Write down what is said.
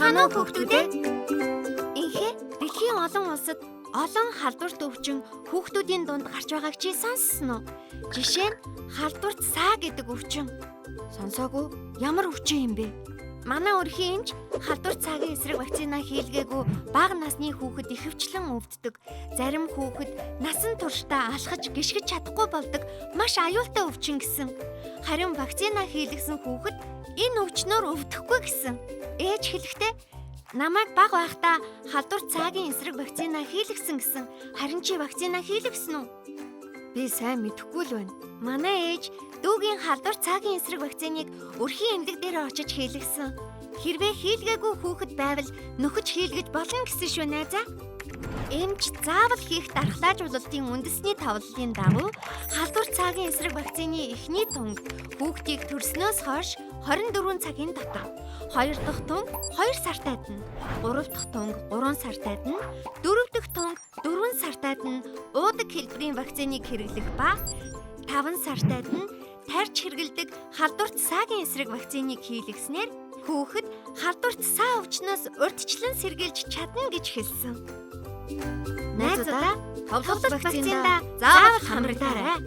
Сайхан уу хүүхдүүдээ? Инхээ дэлхийн олон улсад олон халдварт өвчин хүүхдүүдийн дунд гарч байгааг чи сонссон уу? Жишээ нь халдварт саа гэдэг өвчин. Сонсоогүй ямар өвчин юм бэ? Манай өрхийн эмч халдварт цаагийн эсрэг вакцина хийлгээгүй бага насны хүүхэд ихэвчлэн өвддөг. Зарим хүүхэд насан туршдаа алхаж гიშгэж чадахгүй болдог маш аюултай өвчин гэсэн. Харин вакцина хийлгэсэн хүүхэд энэ өвчнөөр өвдөхгүй гэсэн. Ээж хэлэхдээ намайг бага байхдаа халдварт цаагийн эсрэг вакцина хийлгэсэн гэсэн. Харин чи вакцина хийлгэсэн үү? Би сайн мэдэхгүй л байна. Манай ээж дүүгийн халдварт цаагийн эсрэг вакциныг өрхийн эмнэлэг дээр очиж хийлгэсэн. Хэрвээ хийлгээгүй хүүхэд байвал нөхөж хийлгэж болно гэсэн шүү найзаа. Эмч заавал хийх дархлаажуулалтын үндэсний товлолын дагуу халдварт цаагийн эсрэг вакцины эхний тунг хүүхдийг төрснөөс хойш 24 цагийн дотор, 2 дахь тунг 2 сартайд нь, 3 дахь тунг 3 сартайд нь, 4 дахь тунг 4 сартайд нь уудаг хэлбэрийн вакциныг хэрэглэх ба 5 сартайд нь тарьж хэрэглэдэг халдварт цаагийн эсрэг вакциныг хийлгэснээр хүүхэд халдварт цаа өвчнөөс урьдчилан сэргийлж чадна гэж хэлсэн. Найзуудаа, тоглолт вакциндаа заавал хамрагдаарай.